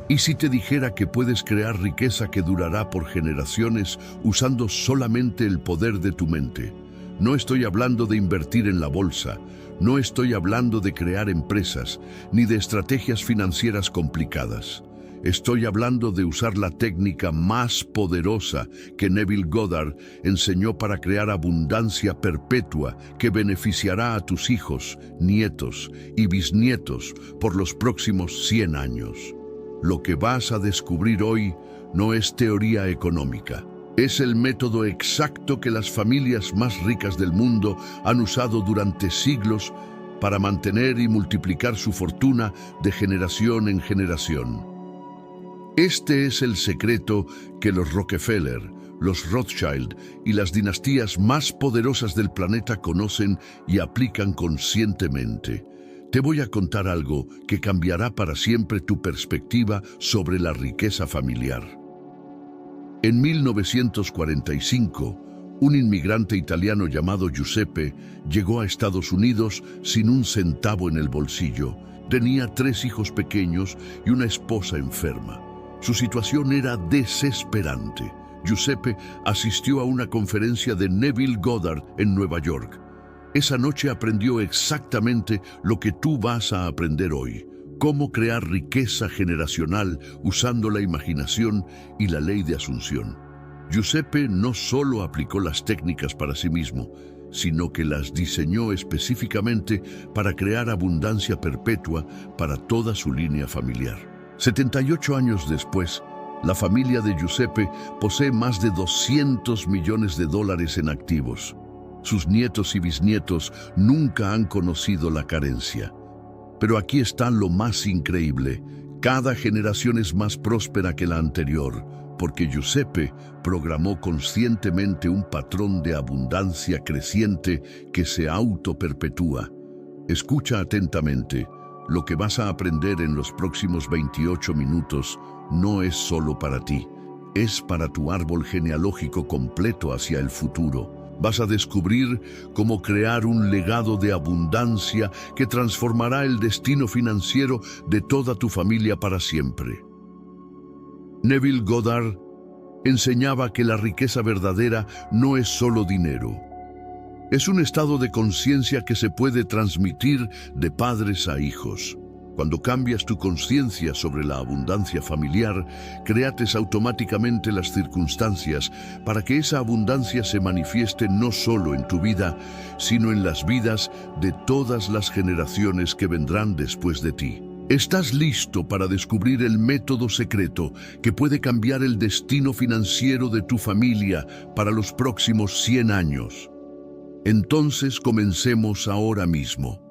¿Y si te dijera que puedes crear riqueza que durará por generaciones usando solamente el poder de tu mente? No estoy hablando de invertir en la bolsa, no estoy hablando de crear empresas, ni de estrategias financieras complicadas. Estoy hablando de usar la técnica más poderosa que Neville Goddard enseñó para crear abundancia perpetua que beneficiará a tus hijos, nietos y bisnietos por los próximos 100 años. Lo que vas a descubrir hoy no es teoría económica. Es el método exacto que las familias más ricas del mundo han usado durante siglos para mantener y multiplicar su fortuna de generación en generación. Este es el secreto que los Rockefeller, los Rothschild y las dinastías más poderosas del planeta conocen y aplican conscientemente. Te voy a contar algo que cambiará para siempre tu perspectiva sobre la riqueza familiar. En 1945, un inmigrante italiano llamado Giuseppe llegó a Estados Unidos sin un centavo en el bolsillo. Tenía 3 hijos pequeños y una esposa enferma. Su situación era desesperante. Giuseppe asistió a una conferencia de Neville Goddard en Nueva York. Esa noche aprendió exactamente lo que tú vas a aprender hoy: cómo crear riqueza generacional usando la imaginación y la ley de asunción. Giuseppe no solo aplicó las técnicas para sí mismo, sino que las diseñó específicamente para crear abundancia perpetua para toda su línea familiar. 78 años después, la familia de Giuseppe posee más de $200 millones en activos. Sus nietos y bisnietos nunca han conocido la carencia. Pero aquí está lo más increíble: cada generación es más próspera que la anterior, porque Giuseppe programó conscientemente un patrón de abundancia creciente que se autoperpetúa. Escucha atentamente. Lo que vas a aprender en los próximos 28 minutos no es solo para ti, es para tu árbol genealógico completo hacia el futuro. Vas a descubrir cómo crear un legado de abundancia que transformará el destino financiero de toda tu familia para siempre. Neville Goddard enseñaba que la riqueza verdadera no es solo dinero. Es un estado de conciencia que se puede transmitir de padres a hijos. Cuando cambias tu conciencia sobre la abundancia familiar, creates automáticamente las circunstancias para que esa abundancia se manifieste no solo en tu vida, sino en las vidas de todas las generaciones que vendrán después de ti. ¿Estás listo para descubrir el método secreto que puede cambiar el destino financiero de tu familia para los próximos 100 años? Entonces comencemos ahora mismo.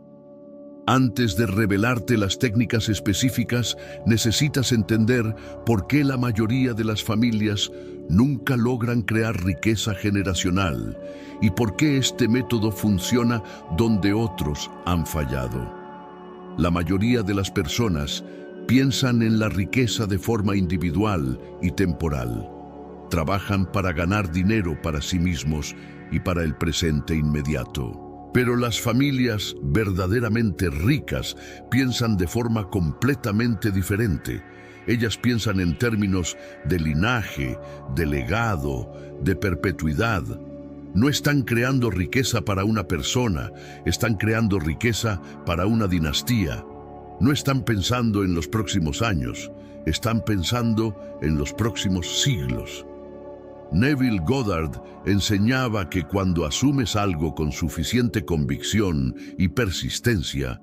Antes de revelarte las técnicas específicas, necesitas entender por qué la mayoría de las familias nunca logran crear riqueza generacional y por qué este método funciona donde otros han fallado. La mayoría de las personas piensan en la riqueza de forma individual y temporal. Trabajan para ganar dinero para sí mismos y para el presente inmediato. Pero las familias verdaderamente ricas piensan de forma completamente diferente. Ellas piensan en términos de linaje, de legado, de perpetuidad. No están creando riqueza para una persona, están creando riqueza para una dinastía. No están pensando en los próximos años, están pensando en los próximos siglos. Neville Goddard enseñaba que cuando asumes algo con suficiente convicción y persistencia,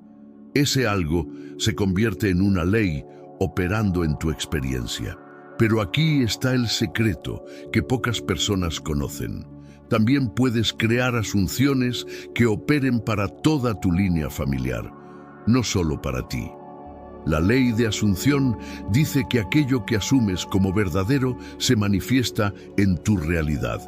ese algo se convierte en una ley operando en tu experiencia. Pero aquí está el secreto que pocas personas conocen. También puedes crear asunciones que operen para toda tu línea familiar, no solo para ti. La ley de asunción dice que aquello que asumes como verdadero se manifiesta en tu realidad.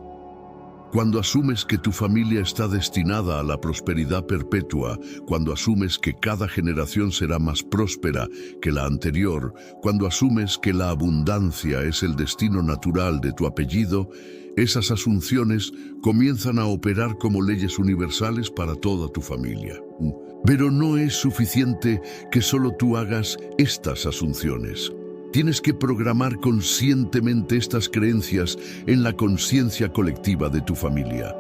Cuando asumes que tu familia está destinada a la prosperidad perpetua, cuando asumes que cada generación será más próspera que la anterior, cuando asumes que la abundancia es el destino natural de tu apellido, esas asunciones comienzan a operar como leyes universales para toda tu familia. Pero no es suficiente que solo tú hagas estas asunciones. Tienes que programar conscientemente estas creencias en la conciencia colectiva de tu familia.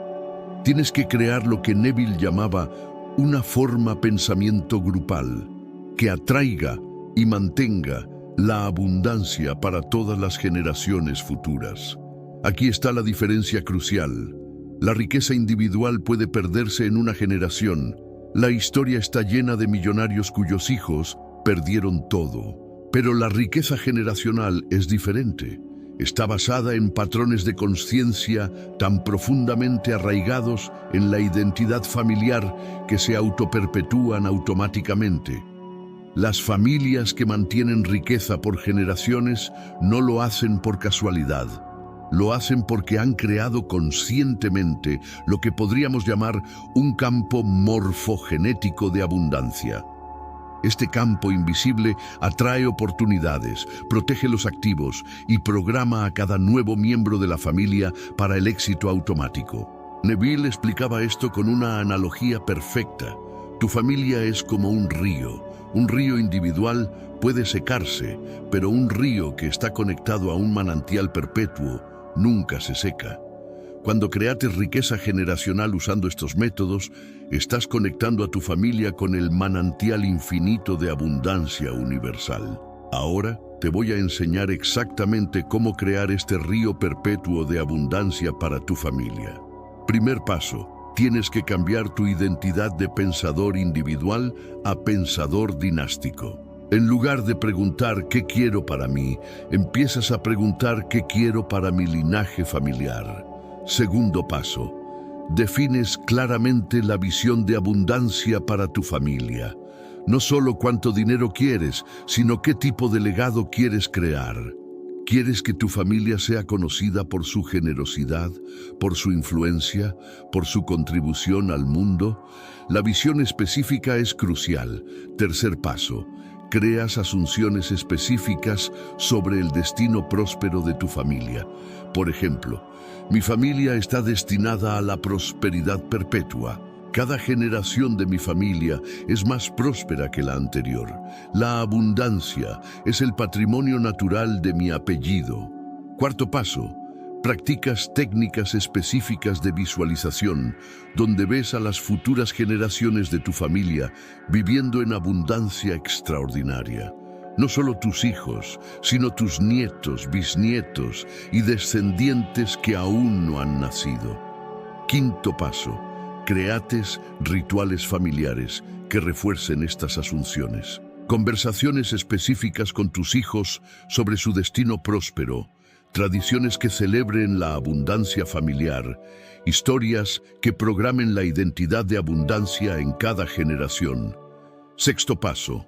Tienes que crear lo que Neville llamaba una forma pensamiento grupal, que atraiga y mantenga la abundancia para todas las generaciones futuras. Aquí está la diferencia crucial. La riqueza individual puede perderse en una generación. La historia está llena de millonarios cuyos hijos perdieron todo. Pero la riqueza generacional es diferente. Está basada en patrones de conciencia tan profundamente arraigados en la identidad familiar que se autoperpetúan automáticamente. Las familias que mantienen riqueza por generaciones no lo hacen por casualidad. Lo hacen porque han creado conscientemente lo que podríamos llamar un campo morfogenético de abundancia. Este campo invisible atrae oportunidades, protege los activos y programa a cada nuevo miembro de la familia para el éxito automático. Neville explicaba esto con una analogía perfecta. Tu familia es como un río. Un río individual puede secarse, pero un río que está conectado a un manantial perpetuo nunca se seca. Cuando creates riqueza generacional usando estos métodos, estás conectando a tu familia con el manantial infinito de abundancia universal. Ahora te voy a enseñar exactamente cómo crear este río perpetuo de abundancia para tu familia. Primer paso, tienes que cambiar tu identidad de pensador individual a pensador dinástico. En lugar de preguntar ¿qué quiero para mí?, empiezas a preguntar ¿qué quiero para mi linaje familiar? Segundo paso, defines claramente la visión de abundancia para tu familia. No solo cuánto dinero quieres, sino qué tipo de legado quieres crear. ¿Quieres que tu familia sea conocida por su generosidad, por su influencia, por su contribución al mundo? La visión específica es crucial. Tercer paso, creas asunciones específicas sobre el destino próspero de tu familia. Por ejemplo, mi familia está destinada a la prosperidad perpetua. Cada generación de mi familia es más próspera que la anterior. La abundancia es el patrimonio natural de mi apellido. Cuarto paso, practicas técnicas específicas de visualización, donde ves a las futuras generaciones de tu familia viviendo en abundancia extraordinaria. No solo tus hijos, sino tus nietos, bisnietos y descendientes que aún no han nacido. Quinto paso, creates rituales familiares que refuercen estas asunciones. Conversaciones específicas con tus hijos sobre su destino próspero, tradiciones que celebren la abundancia familiar, historias que programen la identidad de abundancia en cada generación. Sexto paso,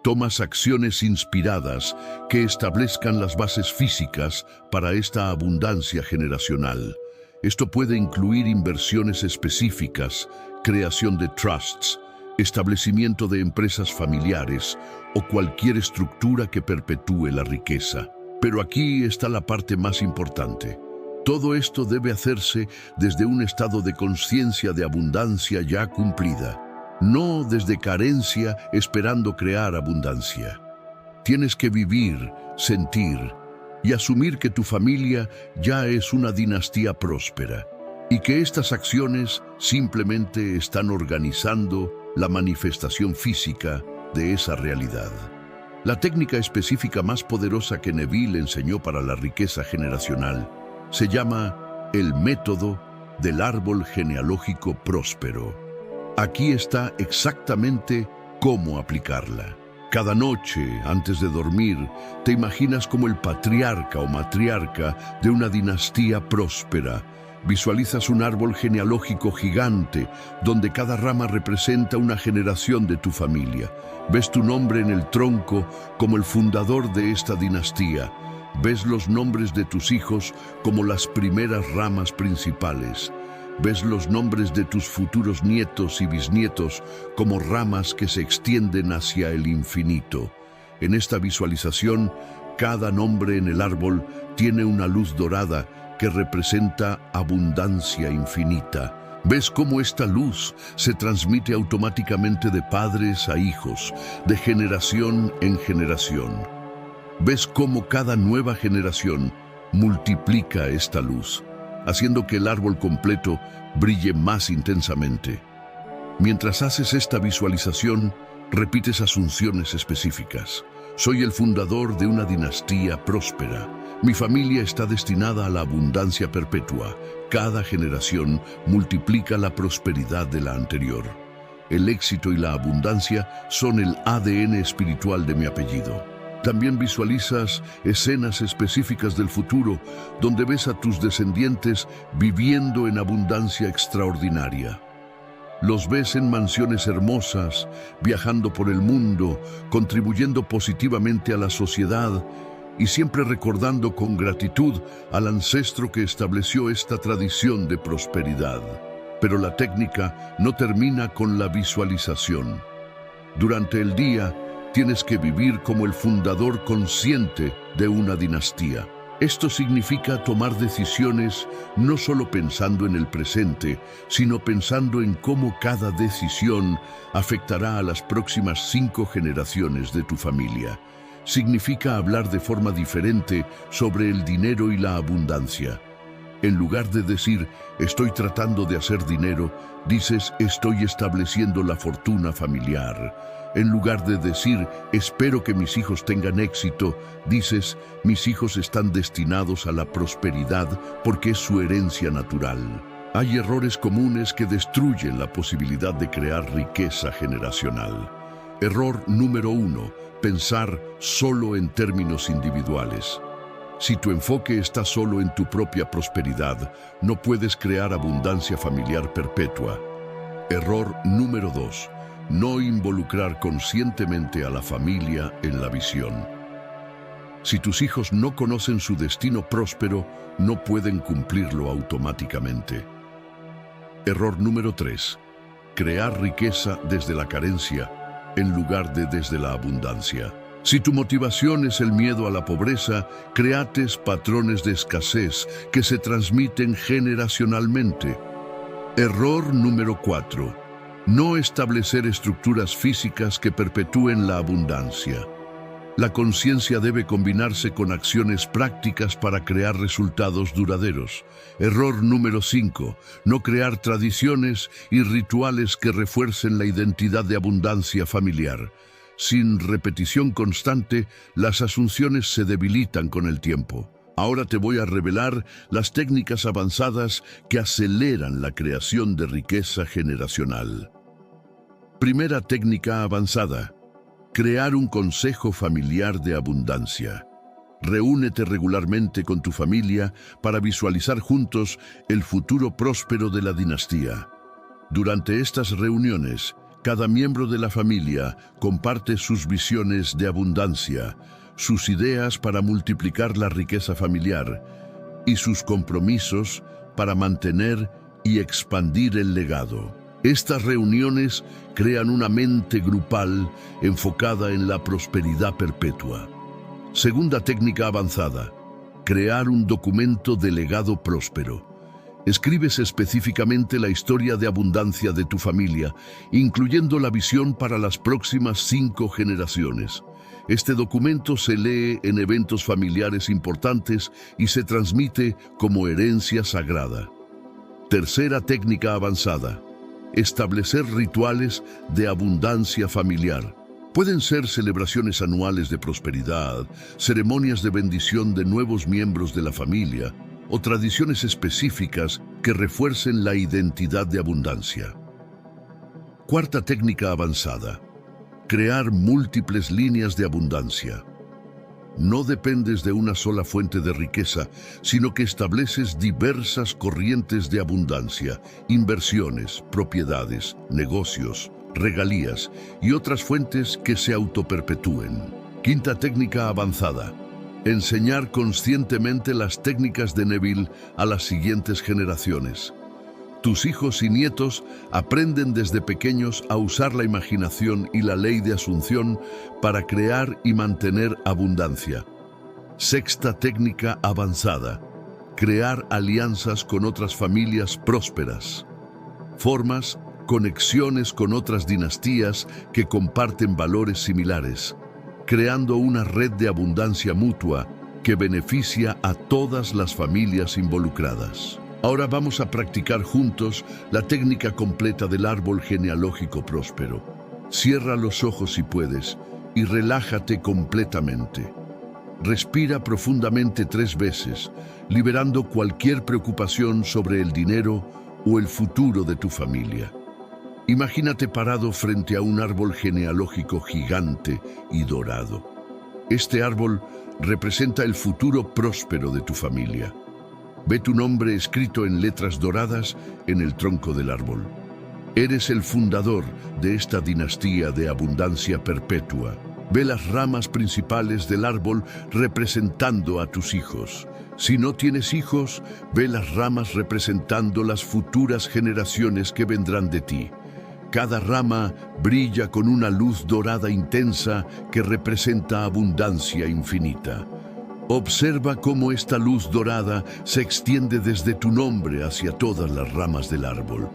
tomas acciones inspiradas que establezcan las bases físicas para esta abundancia generacional. Esto puede incluir inversiones específicas, creación de trusts, establecimiento de empresas familiares o cualquier estructura que perpetúe la riqueza. Pero aquí está la parte más importante. Todo esto debe hacerse desde un estado de conciencia de abundancia ya cumplida, no desde carencia esperando crear abundancia. Tienes que vivir, sentir y asumir que tu familia ya es una dinastía próspera y que estas acciones simplemente están organizando la manifestación física de esa realidad. La técnica específica más poderosa que Neville enseñó para la riqueza generacional se llama el método del árbol genealógico próspero. Aquí está exactamente cómo aplicarla. Cada noche, antes de dormir, te imaginas como el patriarca o matriarca de una dinastía próspera. Visualizas un árbol genealógico gigante, donde cada rama representa una generación de tu familia. Ves tu nombre en el tronco como el fundador de esta dinastía. Ves los nombres de tus hijos como las primeras ramas principales. Ves los nombres de tus futuros nietos y bisnietos como ramas que se extienden hacia el infinito. En esta visualización, cada nombre en el árbol tiene una luz dorada que representa abundancia infinita. Ves cómo esta luz se transmite automáticamente de padres a hijos, de generación en generación. Ves cómo cada nueva generación multiplica esta luz, haciendo que el árbol completo brille más intensamente. Mientras haces esta visualización, repites asunciones específicas. Soy el fundador de una dinastía próspera. Mi familia está destinada a la abundancia perpetua. Cada generación multiplica la prosperidad de la anterior. El éxito y la abundancia son el ADN espiritual de mi apellido. También visualizas escenas específicas del futuro donde ves a tus descendientes viviendo en abundancia extraordinaria. Los ves en mansiones hermosas, viajando por el mundo, contribuyendo positivamente a la sociedad y siempre recordando con gratitud al ancestro que estableció esta tradición de prosperidad. Pero la técnica no termina con la visualización. Durante el día, tienes que vivir como el fundador consciente de una dinastía. Esto significa tomar decisiones no solo pensando en el presente, sino pensando en cómo cada decisión afectará a las próximas 5 generaciones de tu familia. Significa hablar de forma diferente sobre el dinero y la abundancia. En lugar de decir, estoy tratando de hacer dinero, dices, estoy estableciendo la fortuna familiar. En lugar de decir, espero que mis hijos tengan éxito, dices, mis hijos están destinados a la prosperidad porque es su herencia natural. Hay errores comunes que destruyen la posibilidad de crear riqueza generacional. Error número 1, pensar solo en términos individuales. Si tu enfoque está solo en tu propia prosperidad, no puedes crear abundancia familiar perpetua. Error número 2. No involucrar conscientemente a la familia en la visión. Si tus hijos no conocen su destino próspero, no pueden cumplirlo automáticamente. Error número 3. Crear riqueza desde la carencia en lugar de desde la abundancia. Si tu motivación es el miedo a la pobreza, creates patrones de escasez que se transmiten generacionalmente. Error número 4. No establecer estructuras físicas que perpetúen la abundancia. La conciencia debe combinarse con acciones prácticas para crear resultados duraderos. Error número 5. No crear tradiciones y rituales que refuercen la identidad de abundancia familiar. Sin repetición constante, las asunciones se debilitan con el tiempo. Ahora te voy a revelar las técnicas avanzadas que aceleran la creación de riqueza generacional. Primera técnica avanzada: crear un consejo familiar de abundancia. Reúnete regularmente con tu familia para visualizar juntos el futuro próspero de la dinastía. Durante estas reuniones, cada miembro de la familia comparte sus visiones de abundancia, sus ideas para multiplicar la riqueza familiar y sus compromisos para mantener y expandir el legado. Estas reuniones crean una mente grupal enfocada en la prosperidad perpetua. Segunda técnica avanzada: crear un documento de legado próspero. Escribes específicamente la historia de abundancia de tu familia, incluyendo la visión para las próximas 5 generaciones. Este documento se lee en eventos familiares importantes y se transmite como herencia sagrada. Tercera técnica avanzada: establecer rituales de abundancia familiar. Pueden ser celebraciones anuales de prosperidad, ceremonias de bendición de nuevos miembros de la familia o tradiciones específicas que refuercen la identidad de abundancia. Cuarta técnica avanzada: crear múltiples líneas de abundancia. No dependes de una sola fuente de riqueza, sino que estableces diversas corrientes de abundancia, inversiones, propiedades, negocios, regalías y otras fuentes que se autoperpetúen. Quinta técnica avanzada: enseñar conscientemente las técnicas de Neville a las siguientes generaciones. Tus hijos y nietos aprenden desde pequeños a usar la imaginación y la ley de asunción para crear y mantener abundancia. Sexta técnica avanzada: crear alianzas con otras familias prósperas. Formas conexiones con otras dinastías que comparten valores similares. creando una red de abundancia mutua que beneficia a todas las familias involucradas. Ahora vamos a practicar juntos la técnica completa del árbol genealógico próspero. Cierra los ojos si puedes y relájate completamente. Respira profundamente 3 veces, liberando cualquier preocupación sobre el dinero o el futuro de tu familia. Imagínate parado frente a un árbol genealógico gigante y dorado. Este árbol representa el futuro próspero de tu familia. Ve tu nombre escrito en letras doradas en el tronco del árbol. Eres el fundador de esta dinastía de abundancia perpetua. Ve las ramas principales del árbol representando a tus hijos. Si no tienes hijos, ve las ramas representando las futuras generaciones que vendrán de ti. Cada rama brilla con una luz dorada intensa que representa abundancia infinita. Observa cómo esta luz dorada se extiende desde tu nombre hacia todas las ramas del árbol.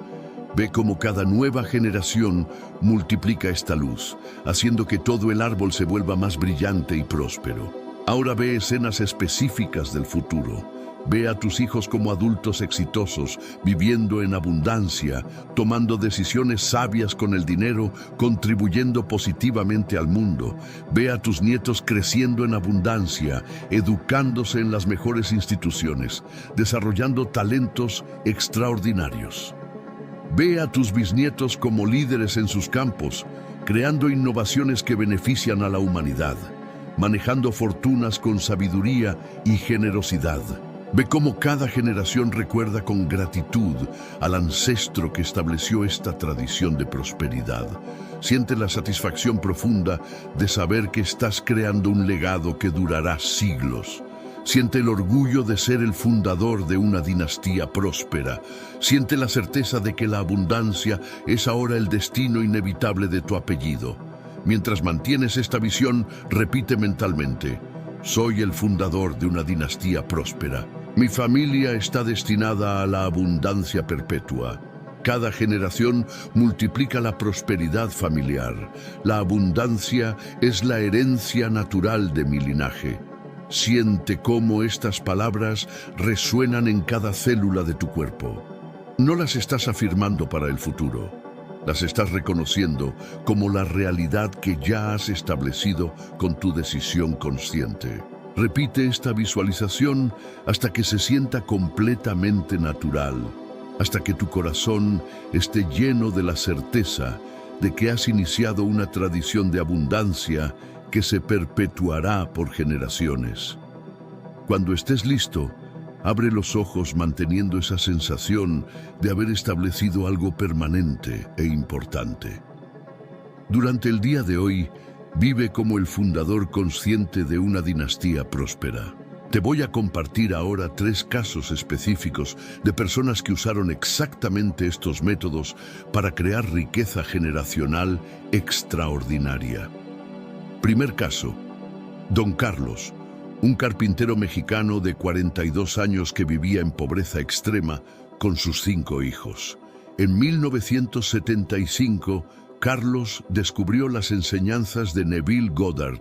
Ve cómo cada nueva generación multiplica esta luz, haciendo que todo el árbol se vuelva más brillante y próspero. Ahora ve escenas específicas del futuro. Ve a tus hijos como adultos exitosos, viviendo en abundancia, tomando decisiones sabias con el dinero, contribuyendo positivamente al mundo. Ve a tus nietos creciendo en abundancia, educándose en las mejores instituciones, desarrollando talentos extraordinarios. Ve a tus bisnietos como líderes en sus campos, creando innovaciones que benefician a la humanidad, manejando fortunas con sabiduría y generosidad. Ve cómo cada generación recuerda con gratitud al ancestro que estableció esta tradición de prosperidad. Siente la satisfacción profunda de saber que estás creando un legado que durará siglos. Siente el orgullo de ser el fundador de una dinastía próspera. Siente la certeza de que la abundancia es ahora el destino inevitable de tu apellido. Mientras mantienes esta visión, repite mentalmente: soy el fundador de una dinastía próspera. Mi familia está destinada a la abundancia perpetua. Cada generación multiplica la prosperidad familiar. La abundancia es la herencia natural de mi linaje. Siente cómo estas palabras resuenan en cada célula de tu cuerpo. No las estás afirmando para el futuro. Las estás reconociendo como la realidad que ya has establecido con tu decisión consciente. Repite esta visualización hasta que se sienta completamente natural, hasta que tu corazón esté lleno de la certeza de que has iniciado una tradición de abundancia que se perpetuará por generaciones. Cuando estés listo, abre los ojos manteniendo esa sensación de haber establecido algo permanente e importante. Durante el día de hoy, vive como el fundador consciente de una dinastía próspera. Te voy a compartir ahora 3 casos específicos de personas que usaron exactamente estos métodos para crear riqueza generacional extraordinaria. Primer caso: Don Carlos, un carpintero mexicano de 42 años que vivía en pobreza extrema con sus 5 hijos. En 1975, Carlos descubrió las enseñanzas de Neville Goddard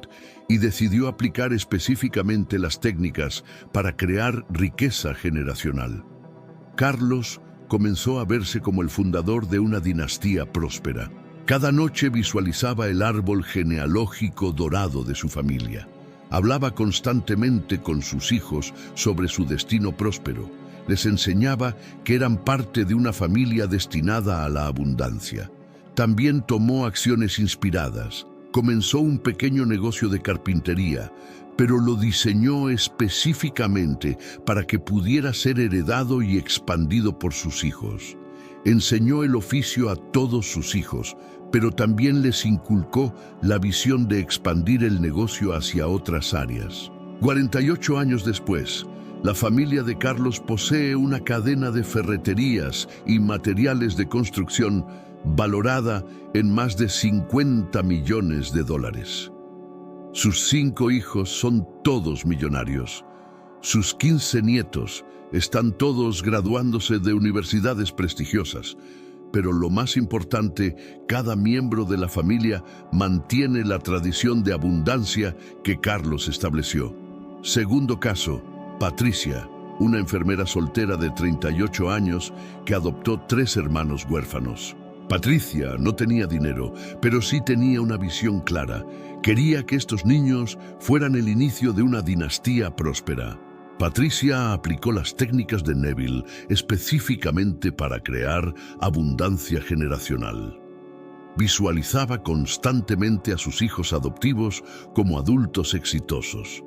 y decidió aplicar específicamente las técnicas para crear riqueza generacional. Carlos comenzó a verse como el fundador de una dinastía próspera. Cada noche visualizaba el árbol genealógico dorado de su familia. Hablaba constantemente con sus hijos sobre su destino próspero. Les enseñaba que eran parte de una familia destinada a la abundancia. También tomó acciones inspiradas. Comenzó un pequeño negocio de carpintería, pero lo diseñó específicamente para que pudiera ser heredado y expandido por sus hijos. Enseñó el oficio a todos sus hijos, pero también les inculcó la visión de expandir el negocio hacia otras áreas. 48 años después, la familia de Carlos posee una cadena de ferreterías y materiales de construcción valorada en más de $50 millones. Sus 5 hijos son todos millonarios. Sus 15 nietos están todos graduándose de universidades prestigiosas. Pero lo más importante, cada miembro de la familia mantiene la tradición de abundancia que Carlos estableció. Segundo caso, Patricia, una enfermera soltera de 38 años que adoptó 3 hermanos huérfanos. Patricia no tenía dinero, pero sí tenía una visión clara. Quería que estos niños fueran el inicio de una dinastía próspera. Patricia aplicó las técnicas de Neville específicamente para crear abundancia generacional. Visualizaba constantemente a sus hijos adoptivos como adultos exitosos.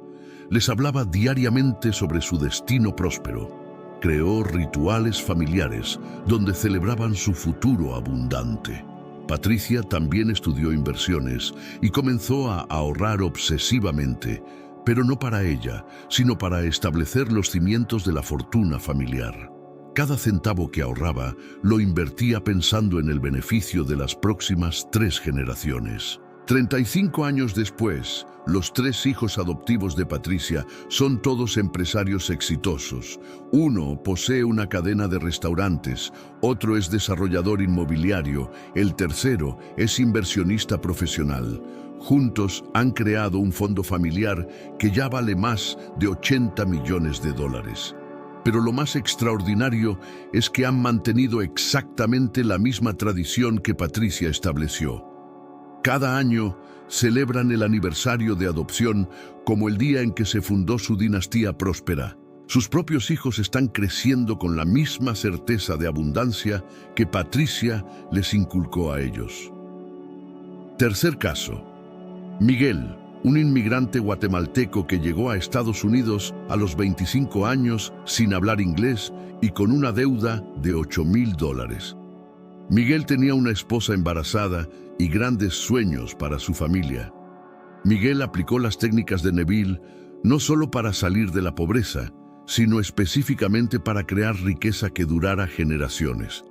Les hablaba diariamente sobre su destino próspero. Creó rituales familiares donde celebraban su futuro abundante. Patricia también estudió inversiones y comenzó a ahorrar obsesivamente, pero no para ella, sino para establecer los cimientos de la fortuna familiar. Cada centavo que ahorraba lo invertía pensando en el beneficio de las próximas 3 generaciones. 35 años después, los 3 hijos adoptivos de Patricia son todos empresarios exitosos. Uno posee una cadena de restaurantes, otro es desarrollador inmobiliario, el tercero es inversionista profesional. Juntos han creado un fondo familiar que ya vale más de $80 millones. Pero lo más extraordinario es que han mantenido exactamente la misma tradición que Patricia estableció. Cada año celebran el aniversario de adopción como el día en que se fundó su dinastía próspera. Sus propios hijos están creciendo con la misma certeza de abundancia que Patricia les inculcó a ellos. Tercer caso. Miguel, un inmigrante guatemalteco que llegó a Estados Unidos a los 25 años sin hablar inglés y con una deuda de $8,000. Miguel tenía una esposa embarazada y grandes sueños para su familia. Miguel aplicó las técnicas de Neville no solo para salir de la pobreza, sino específicamente para crear riqueza que durara generaciones.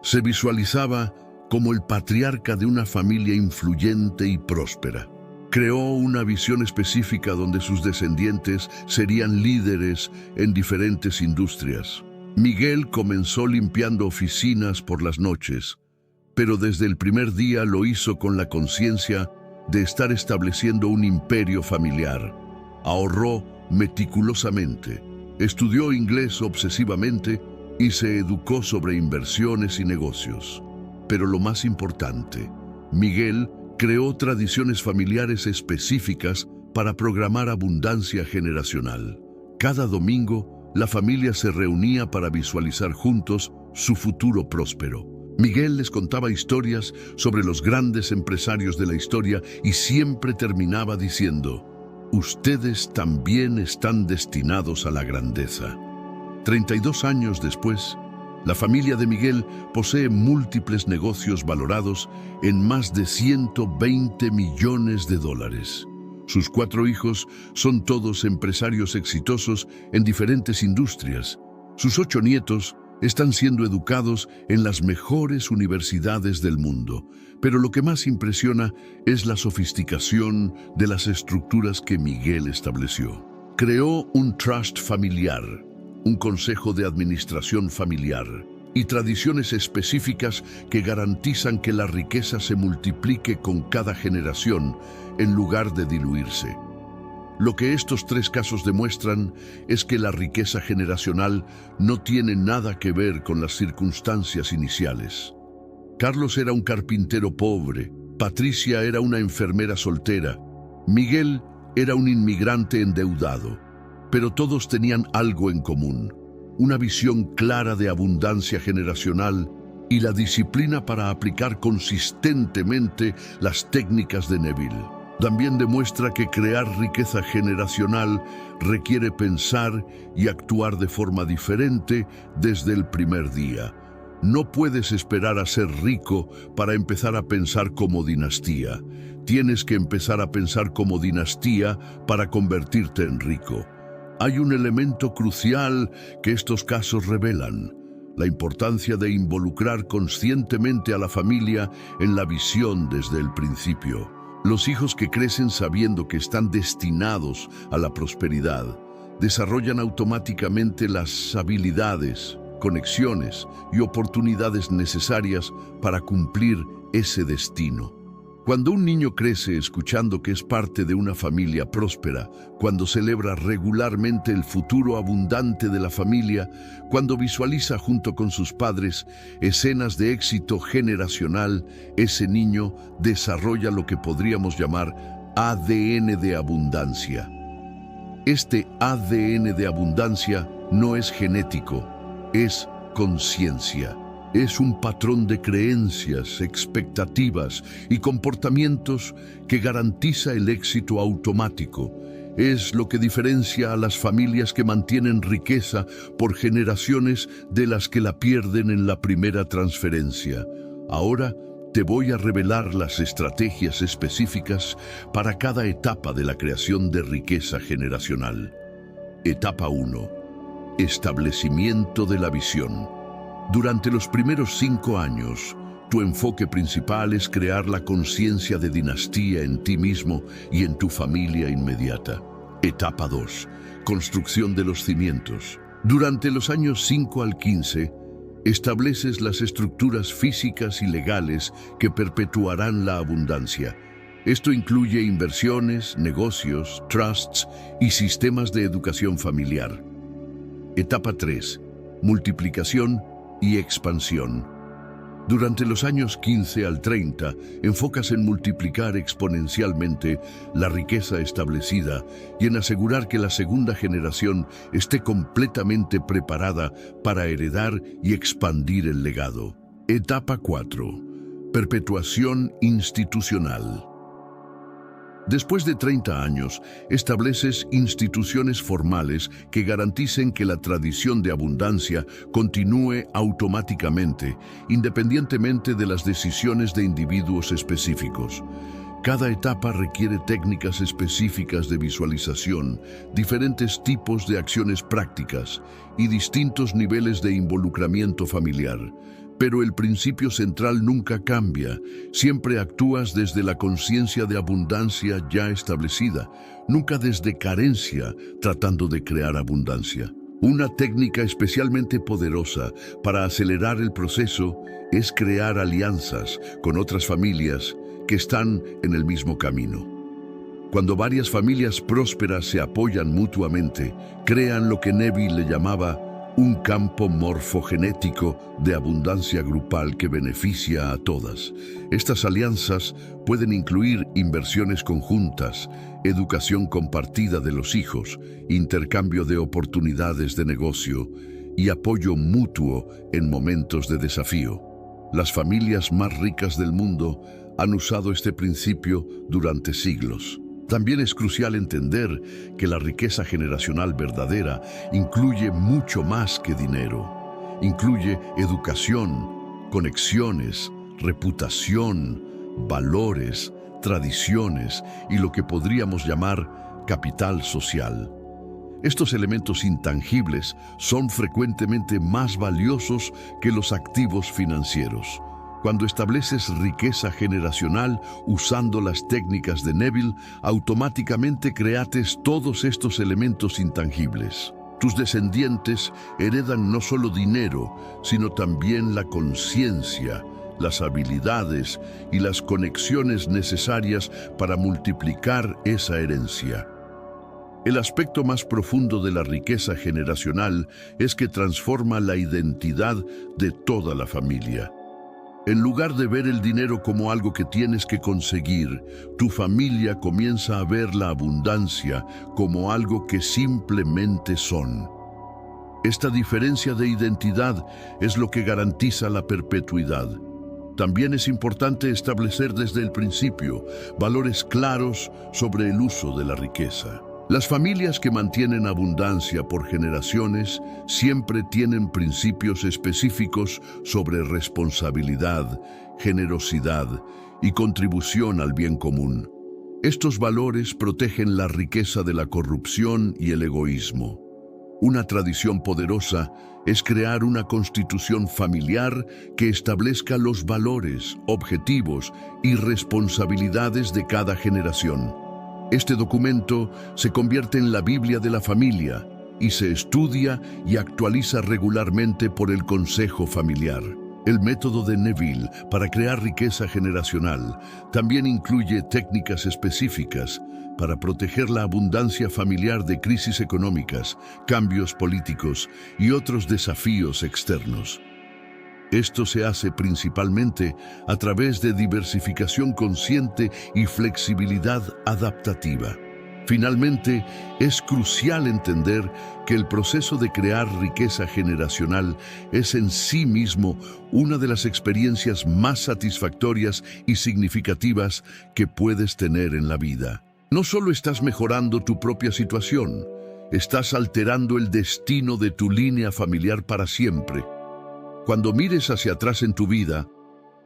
Se visualizaba como el patriarca de una familia influyente y próspera. Creó una visión específica donde sus descendientes serían líderes en diferentes industrias. Miguel comenzó limpiando oficinas por las noches, pero desde el primer día lo hizo con la conciencia de estar estableciendo un imperio familiar. Ahorró meticulosamente, estudió inglés obsesivamente y se educó sobre inversiones y negocios. Pero lo más importante, Miguel creó tradiciones familiares específicas para programar abundancia generacional. Cada domingo, la familia se reunía para visualizar juntos su futuro próspero. Miguel les contaba historias sobre los grandes empresarios de la historia y siempre terminaba diciendo: ustedes también están destinados a la grandeza. 32 años después, la familia de Miguel posee múltiples negocios valorados en más de $120 millones. Sus 4 hijos son todos empresarios exitosos en diferentes industrias. Sus 8 nietos están siendo educados en las mejores universidades del mundo. Pero lo que más impresiona es la sofisticación de las estructuras que Miguel estableció. Creó un trust familiar, un consejo de administración familiar y tradiciones específicas que garantizan que la riqueza se multiplique con cada generación en lugar de diluirse. Lo que estos 3 casos demuestran es que la riqueza generacional no tiene nada que ver con las circunstancias iniciales. Carlos era un carpintero pobre, Patricia era una enfermera soltera, Miguel era un inmigrante endeudado, pero todos tenían algo en común: una visión clara de abundancia generacional y la disciplina para aplicar consistentemente las técnicas de Neville. También demuestra que crear riqueza generacional requiere pensar y actuar de forma diferente desde el primer día. No puedes esperar a ser rico para empezar a pensar como dinastía. Tienes que empezar a pensar como dinastía para convertirte en rico. Hay un elemento crucial que estos casos revelan: la importancia de involucrar conscientemente a la familia en la visión desde el principio. Los hijos que crecen sabiendo que están destinados a la prosperidad desarrollan automáticamente las habilidades conexiones y oportunidades necesarias para cumplir ese destino. Cuando un niño crece escuchando que es parte de una familia próspera, cuando celebra regularmente el futuro abundante de la familia, cuando visualiza junto con sus padres escenas de éxito generacional, ese niño desarrolla lo que podríamos llamar ADN de abundancia. Este ADN de abundancia no es genético, es conciencia. Es un patrón de creencias, expectativas y comportamientos que garantiza el éxito automático. Es lo que diferencia a las familias que mantienen riqueza por generaciones de las que la pierden en la primera transferencia. Ahora te voy a revelar las estrategias específicas para cada etapa de la creación de riqueza generacional. Etapa 1. Establecimiento de la visión. Durante los primeros 5 años, tu enfoque principal es crear la conciencia de dinastía en ti mismo y en tu familia inmediata. Etapa 2. Construcción de los cimientos. Durante los años 5 al 15, estableces las estructuras físicas y legales que perpetuarán la abundancia. Esto incluye inversiones, negocios, trusts y sistemas de educación familiar. Etapa 3. Multiplicación y expansión. Durante los años 15 al 30, enfocas en multiplicar exponencialmente la riqueza establecida y en asegurar que la segunda generación esté completamente preparada para heredar y expandir el legado. Etapa 4. Perpetuación institucional. Después de 30 años, estableces instituciones formales que garanticen que la tradición de abundancia continúe automáticamente, independientemente de las decisiones de individuos específicos. Cada etapa requiere técnicas específicas de visualización, diferentes tipos de acciones prácticas y distintos niveles de involucramiento familiar. Pero el principio central nunca cambia. Siempre actúas desde la conciencia de abundancia ya establecida, nunca desde carencia, tratando de crear abundancia. Una técnica especialmente poderosa para acelerar el proceso es crear alianzas con otras familias que están en el mismo camino. Cuando varias familias prósperas se apoyan mutuamente, crean lo que Neville le llamaba un campo morfogenético de abundancia grupal que beneficia a todas. Estas alianzas pueden incluir inversiones conjuntas, educación compartida de los hijos, intercambio de oportunidades de negocio y apoyo mutuo en momentos de desafío. Las familias más ricas del mundo han usado este principio durante siglos. También es crucial entender que la riqueza generacional verdadera incluye mucho más que dinero. Incluye educación, conexiones, reputación, valores, tradiciones y lo que podríamos llamar capital social. Estos elementos intangibles son frecuentemente más valiosos que los activos financieros. Cuando estableces riqueza generacional usando las técnicas de Neville, automáticamente creates todos estos elementos intangibles. Tus descendientes heredan no solo dinero, sino también la conciencia, las habilidades y las conexiones necesarias para multiplicar esa herencia. El aspecto más profundo de la riqueza generacional es que transforma la identidad de toda la familia. En lugar de ver el dinero como algo que tienes que conseguir, tu familia comienza a ver la abundancia como algo que simplemente son. Esta diferencia de identidad es lo que garantiza la perpetuidad. También es importante establecer desde el principio valores claros sobre el uso de la riqueza. Las familias que mantienen abundancia por generaciones siempre tienen principios específicos sobre responsabilidad, generosidad y contribución al bien común. Estos valores protegen la riqueza de la corrupción y el egoísmo. Una tradición poderosa es crear una constitución familiar que establezca los valores, objetivos y responsabilidades de cada generación. Este documento se convierte en la Biblia de la familia, y se estudia y actualiza regularmente por el Consejo Familiar. El método de Neville para crear riqueza generacional también incluye técnicas específicas para proteger la abundancia familiar de crisis económicas, cambios políticos y otros desafíos externos. Esto se hace principalmente a través de diversificación consciente y flexibilidad adaptativa. Finalmente, es crucial entender que el proceso de crear riqueza generacional es en sí mismo una de las experiencias más satisfactorias y significativas que puedes tener en la vida. No solo estás mejorando tu propia situación, estás alterando el destino de tu línea familiar para siempre. Cuando mires hacia atrás en tu vida,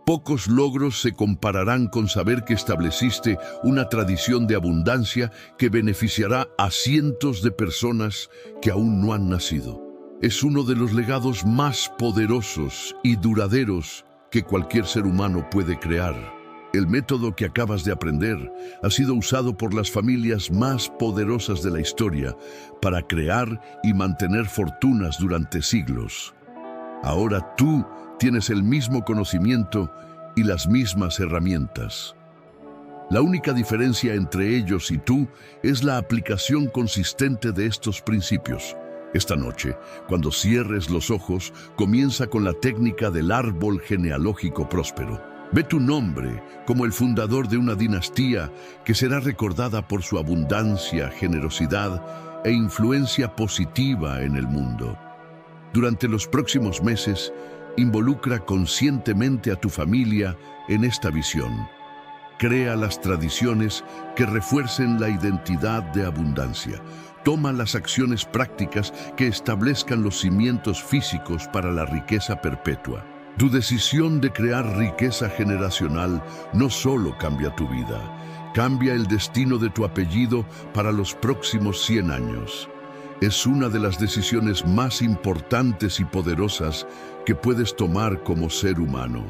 pocos logros se compararán con saber que estableciste una tradición de abundancia que beneficiará a cientos de personas que aún no han nacido. Es uno de los legados más poderosos y duraderos que cualquier ser humano puede crear. El método que acabas de aprender ha sido usado por las familias más poderosas de la historia para crear y mantener fortunas durante siglos. Ahora tú tienes el mismo conocimiento y las mismas herramientas. La única diferencia entre ellos y tú es la aplicación consistente de estos principios. Esta noche, cuando cierres los ojos, comienza con la técnica del árbol genealógico próspero. Ve tu nombre como el fundador de una dinastía que será recordada por su abundancia, generosidad e influencia positiva en el mundo. Durante los próximos meses, involucra conscientemente a tu familia en esta visión. Crea las tradiciones que refuercen la identidad de abundancia. Toma las acciones prácticas que establezcan los cimientos físicos para la riqueza perpetua. Tu decisión de crear riqueza generacional no solo cambia tu vida, cambia el destino de tu apellido para los próximos 100 años. Es una de las decisiones más importantes y poderosas que puedes tomar como ser humano.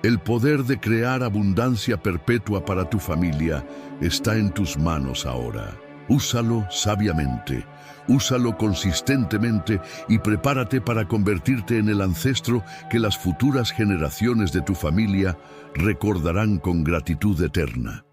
El poder de crear abundancia perpetua para tu familia está en tus manos ahora. Úsalo sabiamente, úsalo consistentemente y prepárate para convertirte en el ancestro que las futuras generaciones de tu familia recordarán con gratitud eterna.